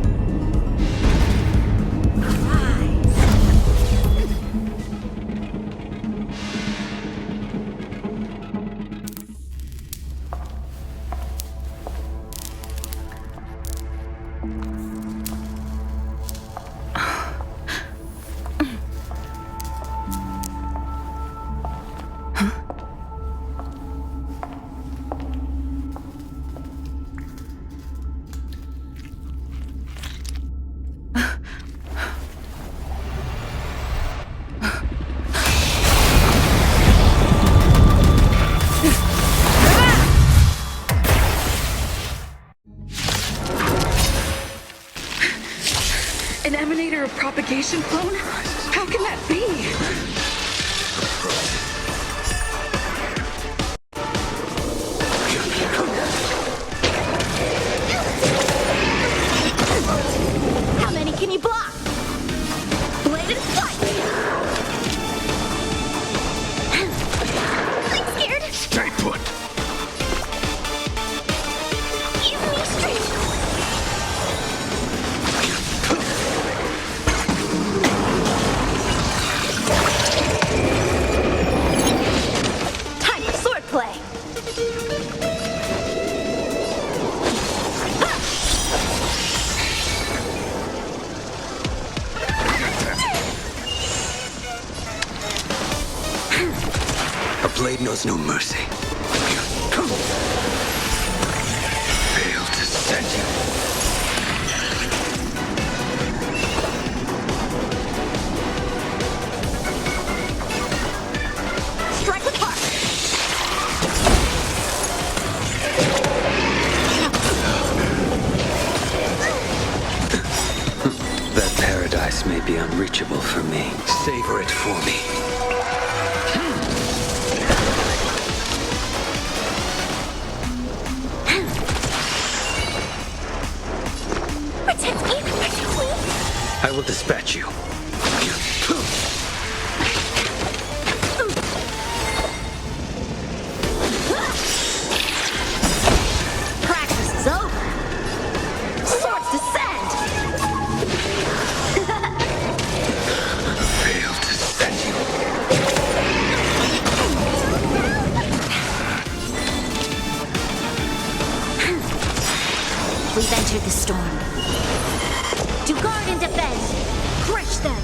An emanator of propagation clone? How can that be? How many can you block? Bladed flight! I'm scared! Stay put! Give me strength! Time for swordplay! A blade knows no mercy. Fail to set you. Strike with heart! That paradise may be unreachable for me. Savor it for me. Protect me! Protect me! I will dispatch you. Practice is over! Swords descend! Fail to set you. We've entered the storm. To guard and defend! Crush them!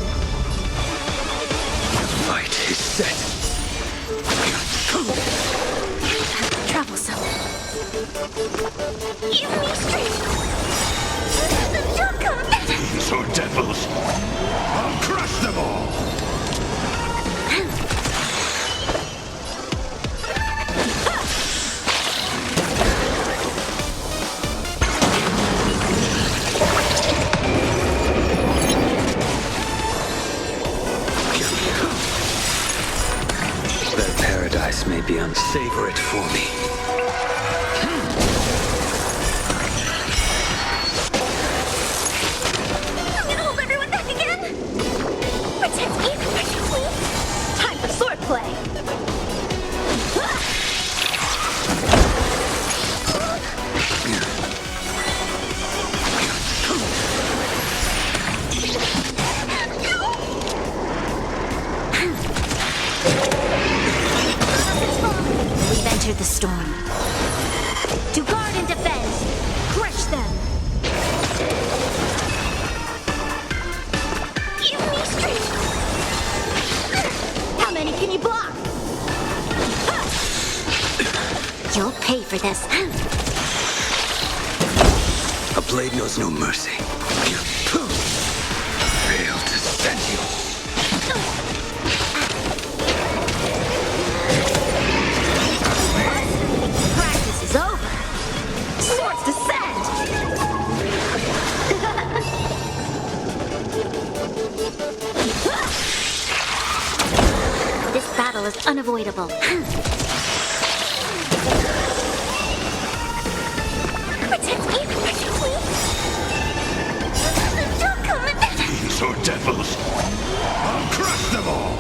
Fight is set. Troublesome. Give me strength! Don't come! So devils! I'll crush them all! That paradise may be unsavor it for me. I'm gonna hold everyone back again! Protect me! Protect me! Time for swordplay! We've entered the storm. To guard and defend! Crush them! Give me strength! How many You'll pay for this. A blade knows no mercy. Fail to send you. Practice is over. Swords descend. This battle is unavoidable. So devils, I'll crush them all!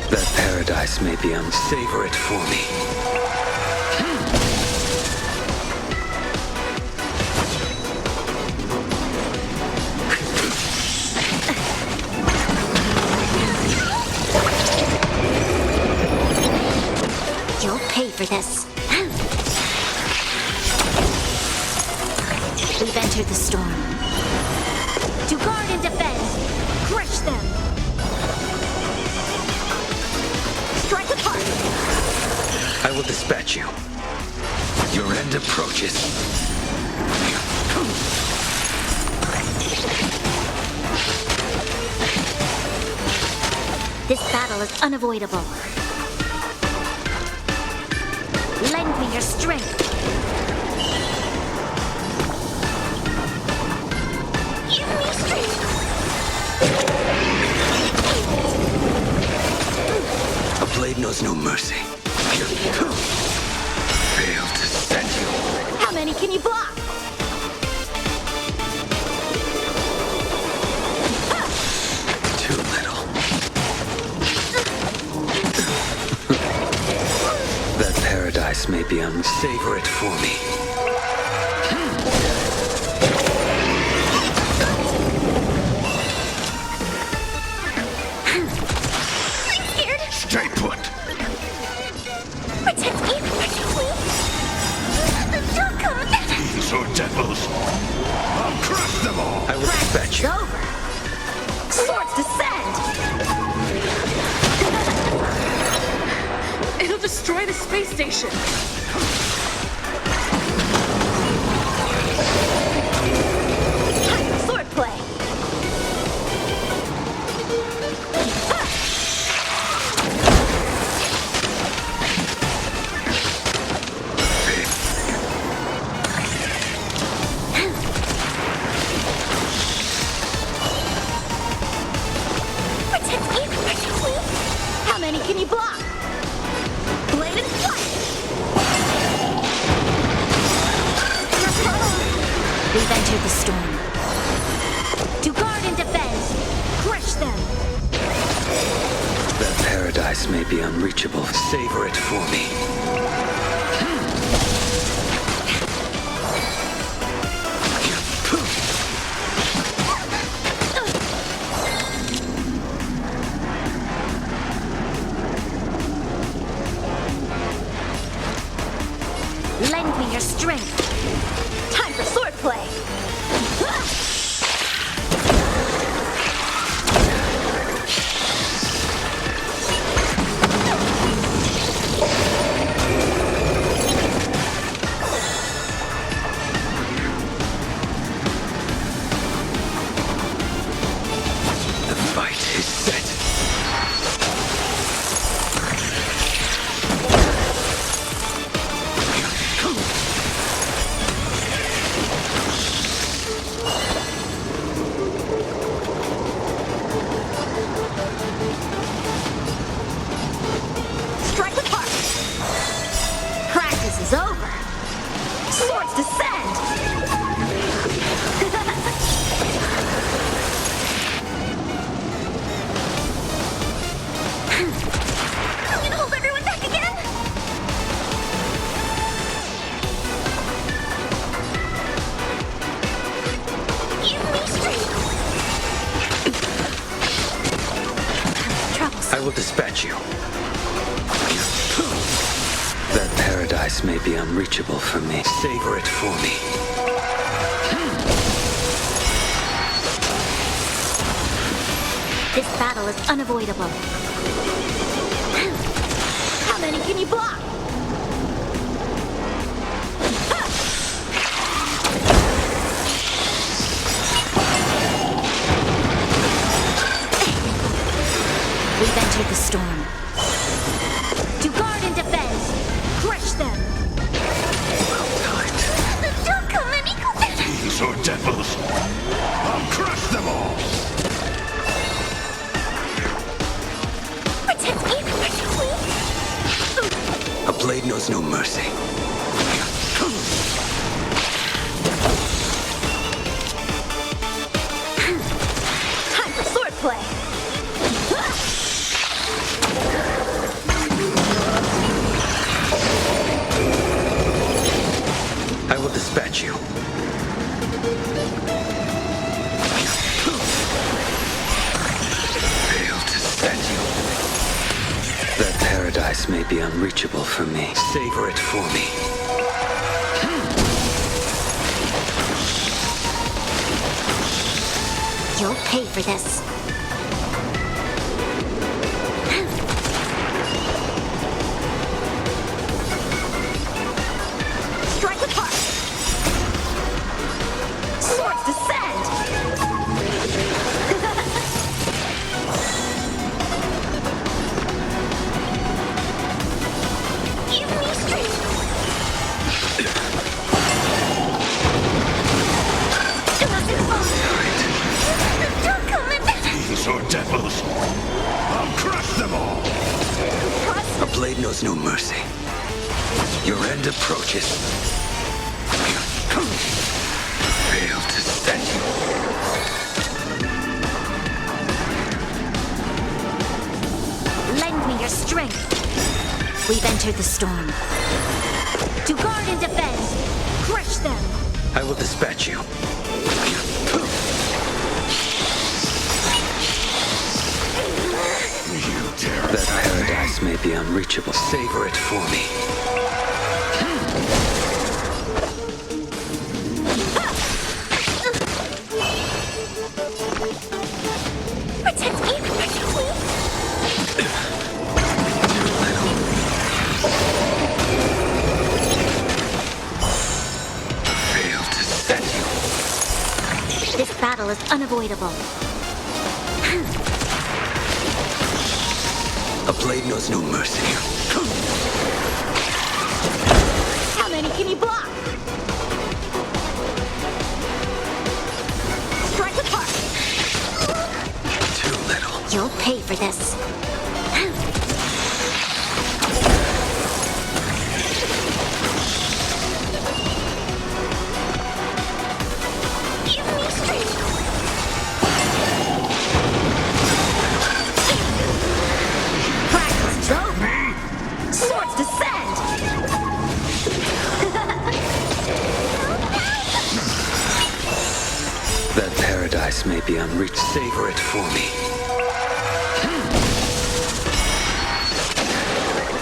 That paradise may be savor it for me. You'll pay for this. We've entered the storm. To guard and defend. Crush them. Strike apart. I will dispatch you. Your end approaches. This battle is unavoidable. Lend me your strength. Give me strength. A blade knows no mercy. Fail to send you. How many can you block? Too little. That paradise may be savor it for me. I'm scared. Stay put! Protect me. Don't come. So devils, I'll crush them all! I will dispatch you. Over. Swords descend. It'll destroy the space station. Time for swordplay. Protect me. How many can you block? Blade and flight. We've entered the storm. To guard and defend. Crush them. That paradise may be unreachable. Savor it for me. Lend me your strength. Time for swordplay. The fight is set. Strike apart. Practice is over. Swords descend. I'm gonna hold everyone back again. Give me strength. Troubles. I will dispatch you. That paradise may be unreachable for me. Savor it for me. This battle is unavoidable. How many can you block? A blade knows no mercy. Time for swordplay. I will dispatch you. Fail to set you. That paradise may be unreachable for me. Savor it for me. You'll pay for this. Strike apart. Swords descend. Give me strength. Don't come in. These are devils. I'll crush them all. A blade knows no mercy. Your end approaches. Fail to set you. Lend me your strength. We've entered the storm. To guard and defend. Crush them. I will dispatch you. That paradise may be unreachable. Savor it for me. Protect me, please. Fail to set you. This battle is unavoidable. A blade knows no mercy. How many can you block? Strike apart. Too little. You'll pay for this. Give me strength. Practice is over. Swords descend. That paradise may be unreached. Savor it for me.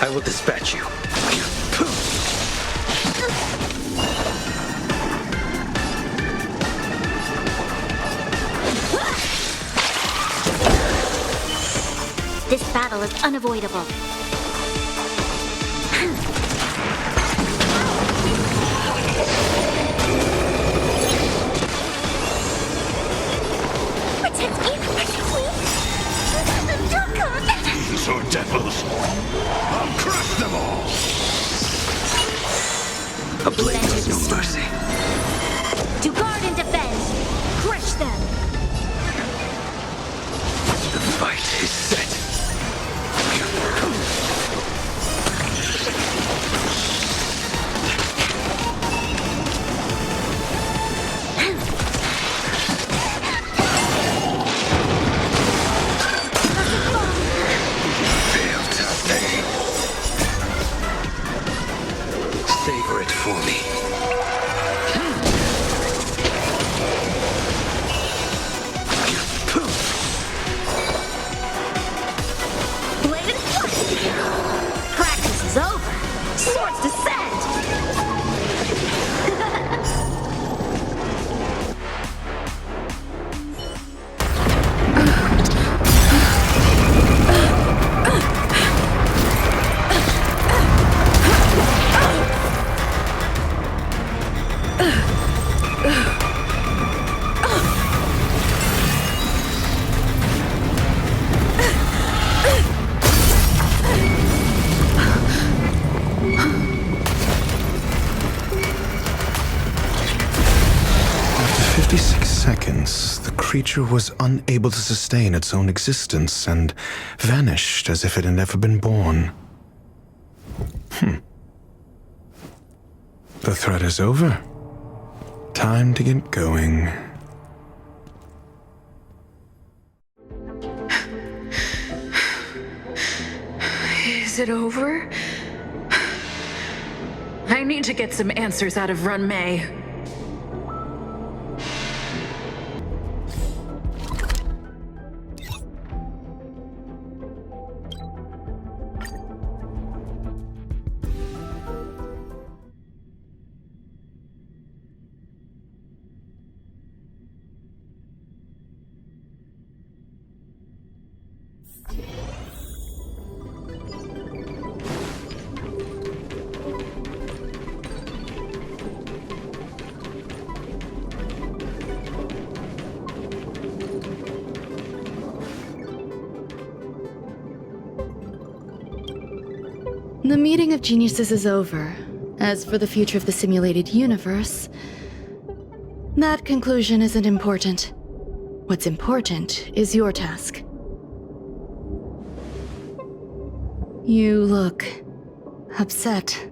I will dispatch you. This battle is unavoidable. Protect me, please. Don't come. These are devils. I'll crush them all. A blade knows no mercy. To guard and defend. Crush them. The fight is set. Fail to stay. Savor it for me. Blade and flight. Practice is over. Swords descend. After 56 seconds, the creature was unable to sustain its own existence and vanished as if it had never been born. The threat is over. Time to get going. Is it over? I need to get some answers out of Ruan Mei. The meeting of geniuses is over. As for the future of the simulated universe, that conclusion isn't important. What's important is your task. You look upset,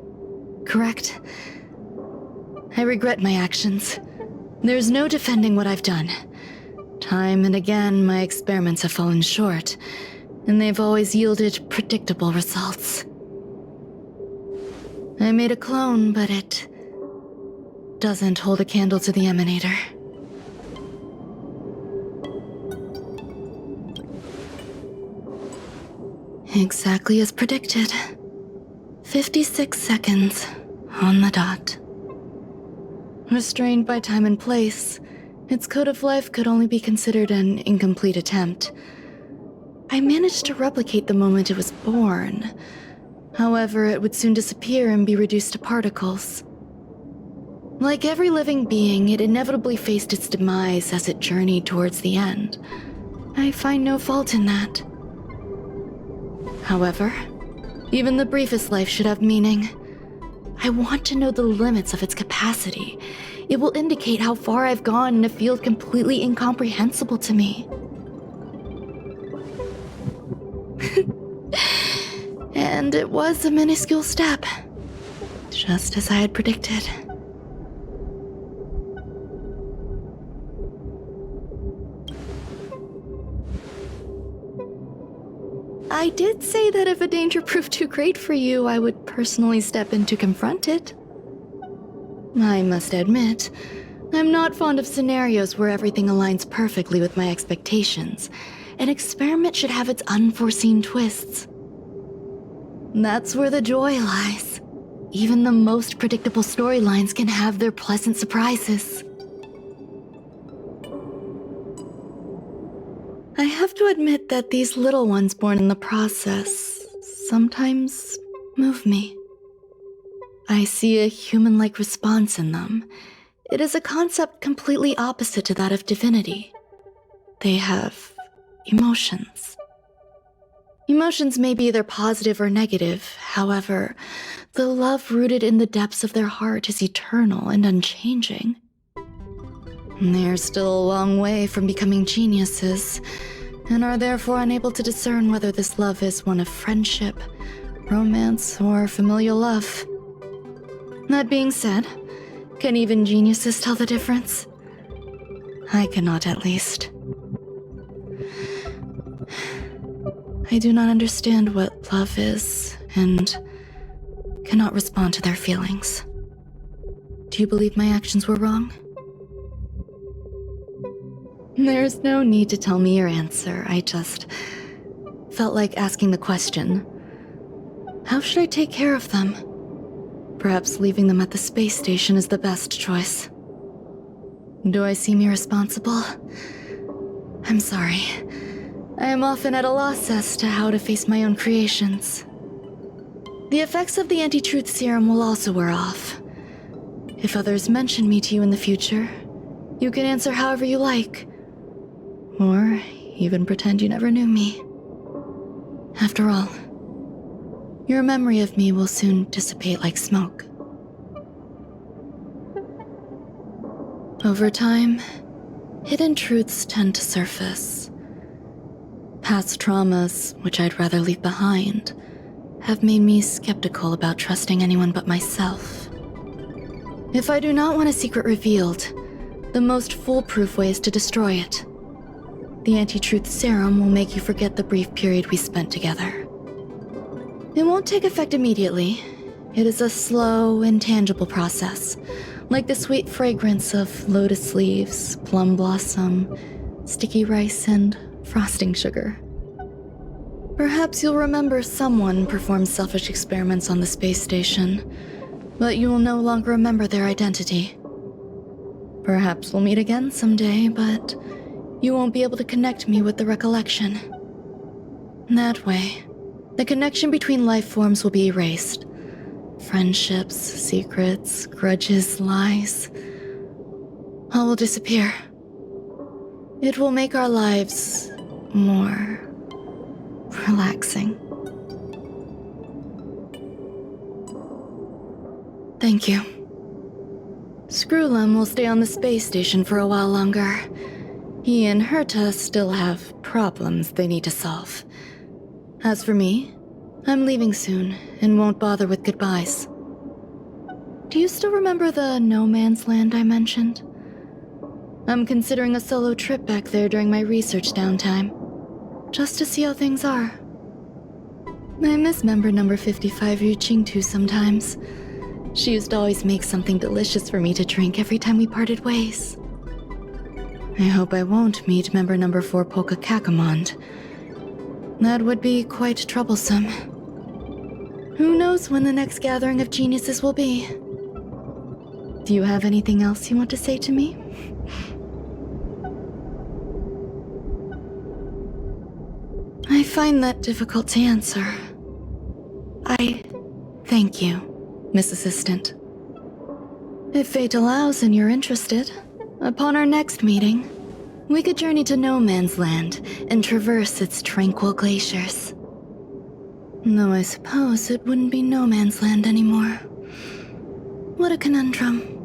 correct? I regret my actions. There's no defending what I've done. Time and again, my experiments have fallen short, and they've always yielded predictable results. I made a clone, but it doesn't hold a candle to the emanator. Exactly as predicted. 56 seconds on the dot. Restrained by time and place, its code of life could only be considered an incomplete attempt. I managed to replicate the moment it was born. However, it would soon disappear and be reduced to particles. Like every living being, it inevitably faced its demise as it journeyed towards the end. I find no fault in that. However, even the briefest life should have meaning. I want to know the limits of its capacity. It will indicate how far I've gone in a field completely incomprehensible to me. And it was a minuscule step, just as I had predicted. I did say that if a danger proved too great for you, I would personally step in to confront it. I must admit, I'm not fond of scenarios where everything aligns perfectly with my expectations. An experiment should have its unforeseen twists. That's where the joy lies. Even the most predictable storylines can have their pleasant surprises. I have to admit that these little ones born in the process sometimes move me. I see a human-like response in them. It is a concept completely opposite to that of divinity. They have emotions. Emotions may be either positive or negative. However, the love rooted in the depths of their heart is eternal and unchanging. They're still a long way from becoming geniuses, and are therefore unable to discern whether this love is one of friendship, romance, or familial love. That being said, can even geniuses tell the difference? I cannot, at least. I do not understand what love is, and cannot respond to their feelings. Do you believe my actions were wrong? There's no need to tell me your answer. I just felt like asking the question. How should I take care of them? Perhaps leaving them at the space station is the best choice. Do I seem irresponsible? I'm sorry. I am often at a loss as to how to face my own creations. The effects of the anti-truth serum will also wear off. If others mention me to you in the future, you can answer however you like. Or even pretend you never knew me. After all, your memory of me will soon dissipate like smoke. Over time, hidden truths tend to surface. Past traumas, which I'd rather leave behind, have made me skeptical about trusting anyone but myself. If I do not want a secret revealed, the most foolproof way is to destroy it. The anti-truth serum will make you forget the brief period we spent together. It won't take effect immediately. It is a slow, intangible process, like the sweet fragrance of lotus leaves, plum blossom, sticky rice, and frosting sugar. Perhaps you'll remember someone performed selfish experiments on the space station, but you will no longer remember their identity. Perhaps we'll meet again someday, but you won't be able to connect me with the recollection. That way, the connection between life forms will be erased. Friendships, secrets, grudges, lies, all will disappear. It will make our lives more relaxing. Thank you. Screwlum will stay on the space station for a while longer. He and Herta still have problems they need to solve. As for me, I'm leaving soon and won't bother with goodbyes. Do you still remember the no man's land I mentioned? I'm considering a solo trip back there during my research downtime, just to see how things are. I miss member number 55 Yu Qingtu sometimes. She used to always make something delicious for me to drink every time we parted ways. I hope I won't meet member number 4 Polka Kakamond. That would be quite troublesome. Who knows when the next gathering of geniuses will be? Do you have anything else you want to say to me? I find that difficult to answer. I thank you, Miss Assistant. If fate allows and you're interested, upon our next meeting, we could journey to No Man's Land and traverse its tranquil glaciers. Though I suppose it wouldn't be No Man's Land anymore. What a conundrum.